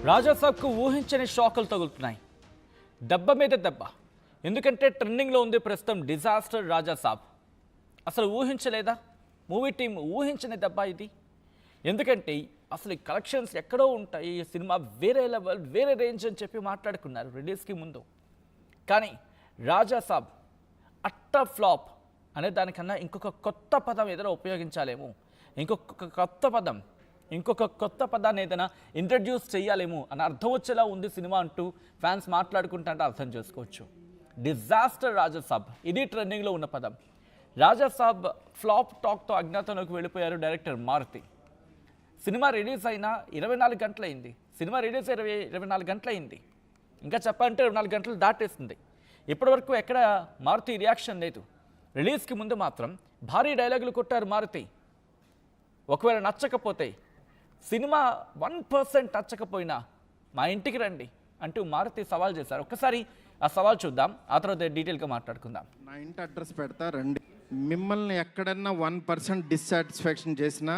రాజాసాబ్కు ఊహించని షాకులు తగులుతున్నాయి. దెబ్బ మీద దెబ్బ. ఎందుకంటే ట్రెండింగ్లో ఉంది ప్రస్తుతం డిజాస్టర్ రాజాసాబ్. అసలు ఊహించలేదా? మూవీ టీం ఊహించని దెబ్బ ఇది. ఎందుకంటే అసలు ఈ కలెక్షన్స్ ఎక్కడో ఉంటాయి, ఈ సినిమా వేరే లెవెల్, వేరే రేంజ్ అని చెప్పి మాట్లాడుకున్నారు రిలీజ్కి ముందు. కానీ రాజాసాబ్ అట్టర్ ఫ్లాప్ అనే దానికన్నా ఇంకొక కొత్త పదం ఏదైనా ఉపయోగించాలేమో, ఇంకొక కొత్త పదాన్ని ఏదైనా ఇంట్రడ్యూస్ చేయాలేమో అని అర్థం వచ్చేలా ఉంది సినిమా అంటూ ఫ్యాన్స్ మాట్లాడుకుంటుంటే అర్థం చేసుకోవచ్చు. డిజాస్టర్ రాజాసాబ్, ఇది ట్రెండింగ్లో ఉన్న పదం. రాజాసాబ్ ఫ్లాప్ టాక్తో అజ్ఞాతంలోకి వెళ్ళిపోయారు డైరెక్టర్ మారుతి. సినిమా రిలీజ్ అయినా 24 గంటలైంది. సినిమా రిలీజ్ 24 గంటలైంది. ఇంకా చెప్పాలంటే 24 గంటలు దాటేస్తుంది. ఇప్పటివరకు ఎక్కడ మారుతి రియాక్షన్ లేదు. రిలీజ్కి ముందు మాత్రం భారీ డైలాగులు కొట్టారు మారుతి. ఒకవేళ నచ్చకపోతే, సినిమా 1% నచ్చకపోయినా మా ఇంటికి రండి అంటూ మారుతి సవాల్ చేశారు. ఒక్కసారి ఆ సవాల్ చూద్దాం, ఆ తర్వాత డీటెయిల్గా మాట్లాడుకుందాం. నా ఇంటి అడ్రస్ పెడతా రండి. మిమ్మల్ని ఎక్కడన్నా 1% డిస్సాటిస్ఫాక్షన్ చేసినా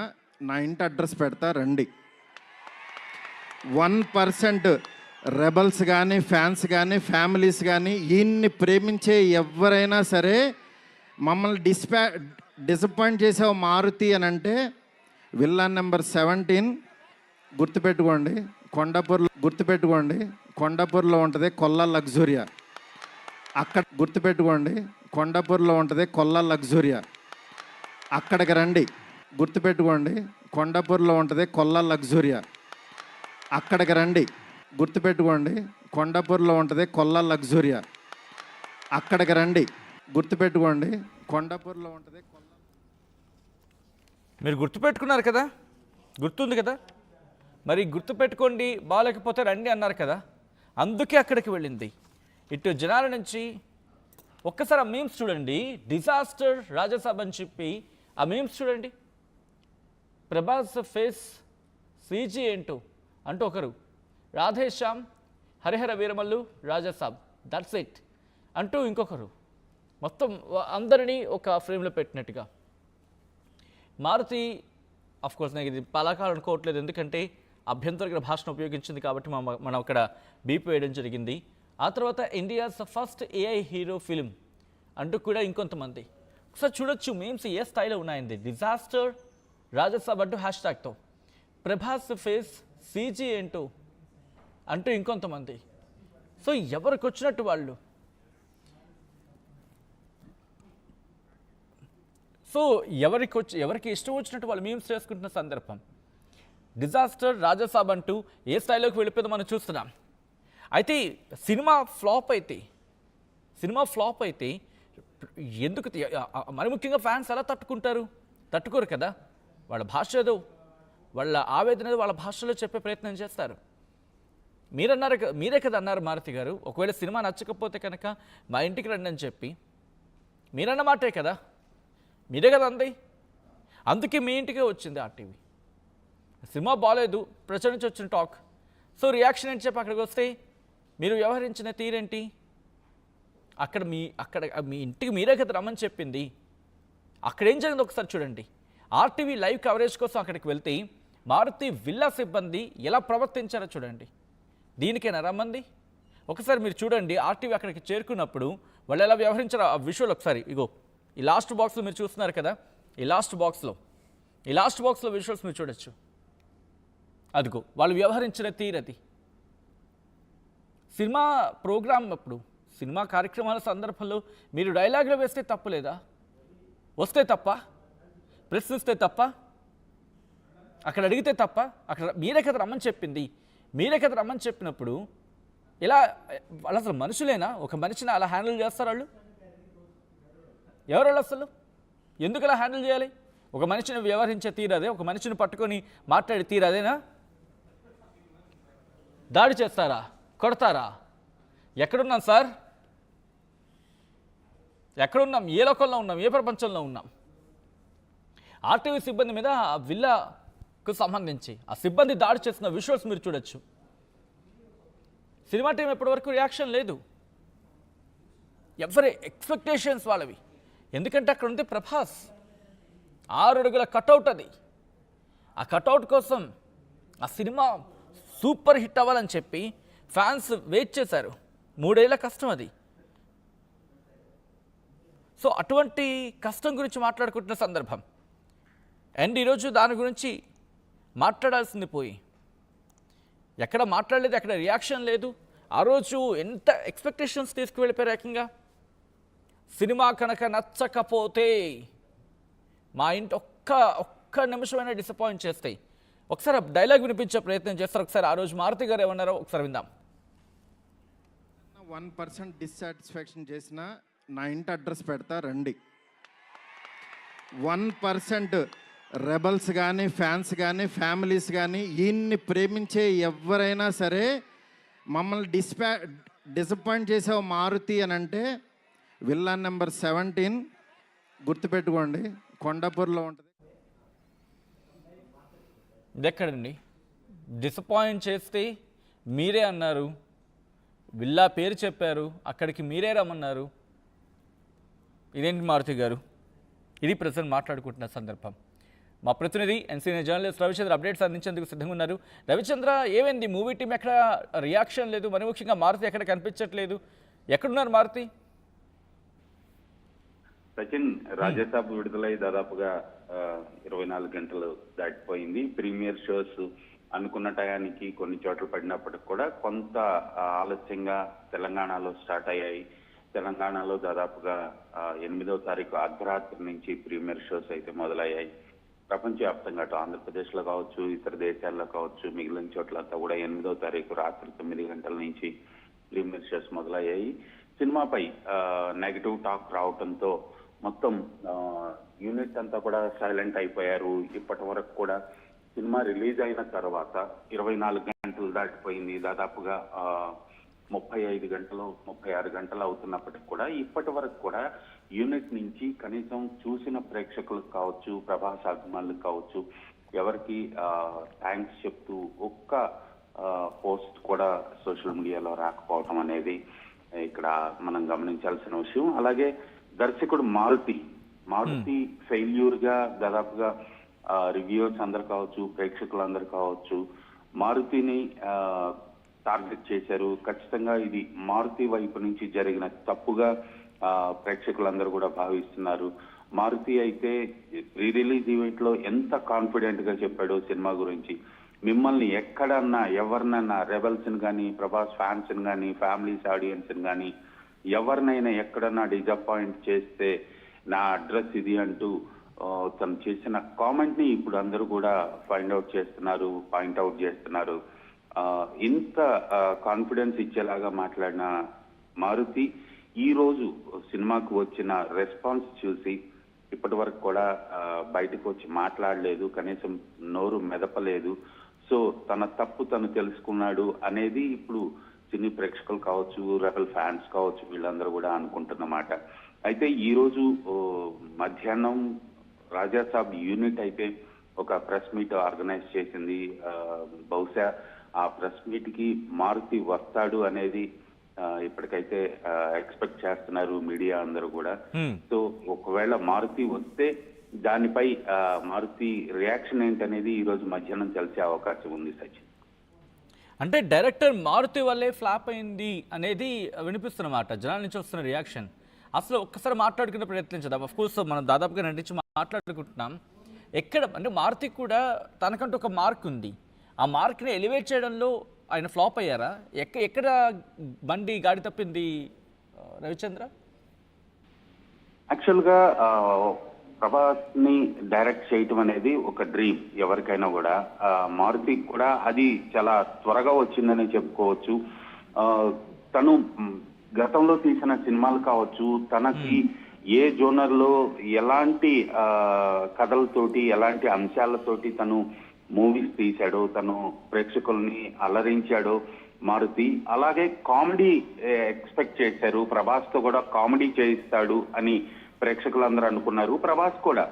నా ఇంటి అడ్రస్ పెడతా రండి. 1% రెబల్స్ కానీ, ఫ్యాన్స్ కానీ, ఫ్యామిలీస్ కానీ, ఈయన్ని ప్రేమించే ఎవరైనా సరే మమ్మల్ని డిసప్పాయింట్ చేసావు మారుతి అని అంటే విల్లాన్ నెంబర్ 17 గుర్తుపెట్టుకోండి. కొండాపూర్లో ఉంటుంది కొల్లా లగ్జూరియా. అక్కడ గుర్తుపెట్టుకోండి, కొండాపూర్లో ఉంటుంది కొల్లా లగ్జూరియా. అక్కడికి రండి. గుర్తుపెట్టుకోండి, కొండాపూర్లో ఉంటుంది కొల్లా లగ్జూరియా. అక్కడికి రండి. గుర్తుపెట్టుకోండి, కొండాపూర్లో ఉంటుంది కొల్లా లగ్జూరియా. అక్కడికి రండి. గుర్తుపెట్టుకోండి, కొండాపూర్లో ఉంటుంది కొల్లా. మీరు గుర్తుపెట్టుకున్నారు కదా, గుర్తుంది కదా. మరి గుర్తుపెట్టుకోండి, బాగాలేకపోతే రండి అన్నారు కదా, అందుకే అక్కడికి వెళ్ళింది. ఇటు జనాల నుంచి ఒక్కసారి ఆ మీమ్స్ చూడండి. డిజాస్టర్ రాజాసాబ్ అని చెప్పి ఆ మీమ్స్ చూడండి. ప్రభాస్ ఫేస్ సీజీ ఏంటో అంటూ ఒకరు, రాధేశ్యామ్ హరిహర వీరమల్లు రాజాసాబ్ దట్స్ ఇట్ అంటూ ఇంకొకరు, మొత్తం అందరినీ ఒక ఫ్రేమ్లో పెట్టినట్టుగా. మారుతి కోర్స్ నాకు ఇది పలాకాలు అనుకోవట్లేదు, ఎందుకంటే అభ్యంతరకర భాషను ఉపయోగించింది కాబట్టి మనం అక్కడ బీప్ వేయడం జరిగింది. ఆ తర్వాత India's first AI hero film అంటూ కూడా ఇంకొంతమంది. ఒకసారి చూడొచ్చు మీమ్స్ ఏ స్థాయిలో ఉన్నాయండి. డిజాస్టర్ రాజాసాబ్ అంటూ హ్యాష్ట్యాగ్తో, ప్రభాస్ ఫేస్ సీజీ ఏంటో అంటూ ఇంకొంతమంది. సో ఎవరికి వచ్చినట్టు వాళ్ళు. సో ఎవరికి ఇష్టం వచ్చినట్టు వాళ్ళు మీమ్స్ చేసుకుంటున్న సందర్భం. డిజాస్టర్ రాజాసాబ్ అంటూ ఏ స్థాయిలోకి వెళ్ళిపోయిందో మనం చూస్తున్నాం. అయితే సినిమా ఫ్లాప్ అయితే ఎందుకు, మరి ముఖ్యంగా ఫ్యాన్స్ ఎలా తట్టుకోరు కదా. వాళ్ళ భాష ఏదో, వాళ్ళ ఆవేదన ఏదో వాళ్ళ భాషలో చెప్పే ప్రయత్నం చేస్తారు. మీరే కదా అన్నారు మారుతి గారు, ఒకవేళ సినిమా నచ్చకపోతే కనుక మా ఇంటికి రండి అని చెప్పి. మీరన్న మాటే కదా, మీరే కదా అంది. అందుకే మీ ఇంటికే వచ్చింది ఆర్టీవీ. సినిమా బాగాలేదు, ప్రజల నుంచి వచ్చిన టాక్. సో రియాక్షన్ ఏంటి చెప్పి అక్కడికి వస్తే మీరు వ్యవహరించిన తీరేంటి? అక్కడ మీ ఇంటికి మీరే కదా రమ్మని చెప్పింది. అక్కడ ఏం జరిగింది ఒకసారి చూడండి. ఆర్టీవీ లైవ్ కవరేజ్ కోసం అక్కడికి వెళ్తే మారుతి విల్లా సిబ్బంది ఎలా ప్రవర్తించారో చూడండి. దీనికైనా రమ్మంది? ఒకసారి మీరు చూడండి, ఆర్టీవీ అక్కడికి చేరుకున్నప్పుడు వాళ్ళు ఎలా వ్యవహరించారో ఆ విషయాలు ఒకసారి. ఇగో ఈ లాస్ట్ బాక్స్లో మీరు చూస్తున్నారు కదా, ఈ లాస్ట్ బాక్స్లో విజువల్స్ మీరు చూడొచ్చు. అదిగో వాళ్ళు వ్యవహరించిన తీరది. సినిమా ప్రోగ్రామ్ అప్పుడు, సినిమా కార్యక్రమాల సందర్భంలో మీరు డైలాగులు వేస్తే తప్పులేదా? వస్తే తప్ప? ప్రశ్నిస్తే తప్ప? అక్కడ అడిగితే తప్ప? అక్కడ మీరే కదా రమ్మని చెప్పింది. మీరే కదా రమ్మని చెప్పినప్పుడు ఇలా వాళ్ళు అసలు మనుషులేనా? ఒక మనిషిని అలా హ్యాండిల్ చేస్తారు వాళ్ళు? ఎవరు అసలు? ఎందుకు అలా హ్యాండిల్ చేయాలి? ఒక మనిషిని వ్యవహరించే తీరదే, ఒక మనిషిని పట్టుకొని మాట్లాడే తీరదేనా? దాడి చేస్తారా? కొడతారా? ఎక్కడున్నాం సార్? ఎక్కడున్నాం? ఏ లోకంలో ఉన్నాం? ఏ ప్రపంచంలో ఉన్నాం? ఆర్టీవీ సిబ్బంది మీద ఆ విల్లాకు సంబంధించి ఆ సిబ్బంది దాడి చేసిన విజువల్స్ మీరు చూడొచ్చు. సినిమా టీం ఎప్పటివరకు రియాక్షన్ లేదు. ఎవరి ఎక్స్పెక్టేషన్స్ వాళ్ళవి. ఎందుకంటే అక్కడ ఉంది ప్రభాస్, 6 అడుగుల కటౌట్ అది. ఆ కటౌట్ కోసం ఆ సినిమా సూపర్ హిట్ అవ్వాలని చెప్పి ఫ్యాన్స్ వెయిట్ చేశారు. 3 ఏళ్ల కష్టం అది. సో అటువంటి కష్టం గురించి మాట్లాడుకుంటున్న సందర్భం అండ్ ఈరోజు దాని గురించి మాట్లాడాల్సింది పోయి ఎక్కడ మాట్లాడలేదు, ఎక్కడ రియాక్షన్ లేదు. ఆ రోజు ఎంత ఎక్స్పెక్టేషన్స్ తీసుకువెళ్ళిపోయారు ఏకంగా. సినిమా కనుక నచ్చకపోతే మా ఇంటి ఒక్క నిమిషమైనా డిసప్పాయింట్ చేస్తాయి. ఒకసారి డైలాగ్ వినిపించే ప్రయత్నం చేస్తారు. ఒకసారి ఆ రోజు మారుతి గారు ఏమన్నారో ఒకసారి విందాం. 1% డిస్సాటిస్ఫాక్షన్ చేసినా నా ఇంటి అడ్రస్ పెడతా రండి. 1% రెబల్స్ కానీ ఫ్యాన్స్ కానీ ఫ్యామిలీస్ కానీ ఈయన్ని ప్రేమించే ఎవరైనా సరే మమ్మల్ని డిసప్పాయింట్ చేసావు మారుతి అని అంటే విల్లాన్ నెంబర్ 17 గుర్తుపెట్టుకోండి, కొండాపూర్లో ఉంటుంది. ఇది ఎక్కడండి? డిసప్పాయింట్ చేస్తే మీరే అన్నారు, విల్లా పేరు చెప్పారు, అక్కడికి మీరే రమ్మన్నారు. ఇదేంటి మారుతి గారు? ఇది ప్రజెంట్ మాట్లాడుకుంటున్న సందర్భం. మా ప్రతినిధి సీనియర్ జర్నలిస్ట్ రవిచంద్ర అప్డేట్స్ అందించేందుకు సిద్ధంగా ఉన్నారు. రవిచంద్ర, ఏమైంది? మూవీ టీం ఎక్కడ రియాక్షన్ లేదు, మరి ముఖ్యంగా మారుతి ఎక్కడ కనిపించట్లేదు. ఎక్కడున్నారు మారుతి? సచిన్, రాజాసాబ్ విడుదలై దాదాపుగా 24 గంటలు దాటిపోయింది. ప్రీమియర్ షోస్ అనుకున్న టయానికి కొన్ని చోట్ల పడినప్పటికి కూడా కొంత ఆలస్యంగా తెలంగాణలో స్టార్ట్ అయ్యాయి. తెలంగాణలో దాదాపుగా 8వ తారీఖు అర్ధరాత్రి నుంచి ప్రీమియర్ షోస్ అయితే మొదలయ్యాయి. ప్రపంచవ్యాప్తంగా అటు ఆంధ్రప్రదేశ్లో కావచ్చు, ఇతర దేశాల్లో కావచ్చు, మిగిలిన చోట్లంతా కూడా 8వ తారీఖు రాత్రి 9 గంటల నుంచి ప్రీమియర్ షోస్ మొదలయ్యాయి. సినిమాపై నెగటివ్ టాక్ రావడంతో మొత్తం యూనిట్ అంతా కూడా సైలెంట్ అయిపోయారు. ఇప్పటి వరకు కూడా సినిమా రిలీజ్ అయిన తర్వాత 24 గంటలు దాటిపోయింది. దాదాపుగా 35 గంటలు 36 గంటలు అవుతున్నప్పటికి కూడా ఇప్పటి వరకు కూడా యూనిట్ నుంచి కనీసం చూసిన ప్రేక్షకులకు కావచ్చు, ప్రభాస్ అభిమానులకు కావచ్చు, ఎవరికి థ్యాంక్స్ చెప్తూ ఒక్క పోస్ట్ కూడా సోషల్ మీడియాలో రాకపోవడం అనేది ఇక్కడ మనం గమనించాల్సిన విషయం. అలాగే దర్శకుడు మారుతి ఫెయిల్యూర్ గా దాదాపుగా రివ్యూవర్స్ అందరు కావచ్చు, ప్రేక్షకులందరూ కావచ్చు మారుతిని టార్గెట్ చేశారు. ఖచ్చితంగా ఇది మారుతి వైపు నుంచి జరిగిన తప్పుగా ప్రేక్షకులందరూ కూడా భావిస్తున్నారు. మారుతి అయితే ప్రీ రిలీజ్ ఈవెంట్ లో ఎంత కాన్ఫిడెంట్ గా చెప్పాడో సినిమా గురించి. మిమ్మల్ని ఎక్కడన్నా ఎవరినన్నా రెబల్స్ కానీ, ప్రభాస్ ఫ్యాన్స్ కానీ, ఫ్యామిలీస్ ఆడియన్స్ కానీ ఎవరినైనా ఎక్కడన్నా డిసప్పాయింట్ చేస్తే నా అడ్రస్ ఇది అంటూ తను చేసిన కామెంట్ ని ఇప్పుడు అందరూ కూడా పాయింట్అవుట్ చేస్తున్నారు. ఇంత కాన్ఫిడెన్స్ ఇచ్చేలాగా మాట్లాడిన మారుతి ఈ రోజు సినిమాకు వచ్చిన రెస్పాన్స్ చూసి ఇప్పటి వరకు కూడా బయటకు వచ్చి మాట్లాడలేదు, కనీసం నోరు మెదపలేదు. సో తన తప్పు తను తెలుసుకున్నాడు అనేది ఇప్పుడు సినీ ప్రేక్షకులు కావచ్చు, రెబల్ ఫ్యాన్స్ కావచ్చు, వీళ్ళందరూ కూడా అనుకుంటున్నమాట. అయితే ఈ రోజు మధ్యాహ్నం రాజాసాబ్ యూనిట్ అయితే ఒక ప్రెస్ మీట్ ఆర్గనైజ్ చేసింది. బహుశా ఆ ప్రెస్ మీట్ కి మారుతి వస్తాడు అనేది ఇప్పటికైతే ఎక్స్పెక్ట్ చేస్తున్నారు మీడియా అందరూ కూడా. సో ఒకవేళ మారుతి వస్తే దానిపై మారుతి రియాక్షన్ ఏంటనేది ఈ రోజు మధ్యాహ్నం తెలిసే అవకాశం ఉంది సచిన్. అంటే డైరెక్టర్ మారుతి వల్లే ఫ్లాప్ అయింది అనేది వినిపిస్తున్నమాట జనాల నుంచి వస్తున్న రియాక్షన్. అసలు ఒక్కసారి మాట్లాడుకునే ప్రయత్నించదాం. అఫ్ కోర్స్ మనం దాదాపుగా నటించి మాట్లాడుకుంటున్నాం. ఎక్కడ అంటే మారుతి కూడా తనకంటూ ఒక మార్క్ ఉంది. ఆ మార్క్ని ఎలివేట్ చేయడంలో ఆయన ఫ్లాప్ అయ్యారా? ఎక్కడ బండి గాడి తప్పింది రవిచంద్ర? యాక్చువల్గా ప్రభాస్ ని డైరెక్ట్ చేయటం అనేది ఒక డ్రీమ్ ఎవరికైనా కూడా. మారుతి కూడా అది చాలా త్వరగా వచ్చిందని చెప్పుకోవచ్చు. తను గతంలో తీసిన సినిమాలు కావచ్చు, తనకి ఏ జోనర్ లో ఎలాంటి కథలతోటి ఎలాంటి అంశాలతోటి తను మూవీస్ తీశాడో, తను ప్రేక్షకుల్ని అలరించాడో మారుతి, అలాగే కామెడీ ఎక్స్పెక్ట్ చేశారు. ప్రభాస్ తో కూడా కామెడీ చేయిస్తాడు అని ప్రేక్షకులందరూ అనుకున్నారు. ప్రభాస్ కూడా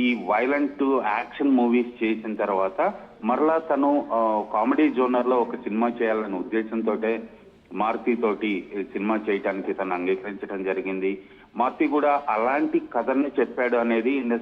ఈ వైలెంట్ యాక్షన్ మూవీస్ చేసిన తర్వాత మరలా తను కామెడీ జోనర్ లో ఒక సినిమా చేయాలనే ఉద్దేశంతో మారుతి తోటి సినిమా చేయడానికి తను అంగీకరించడం జరిగింది. మారుతి కూడా అలాంటి కథని చెప్పాడు అనేది ఇండస్ట్రీ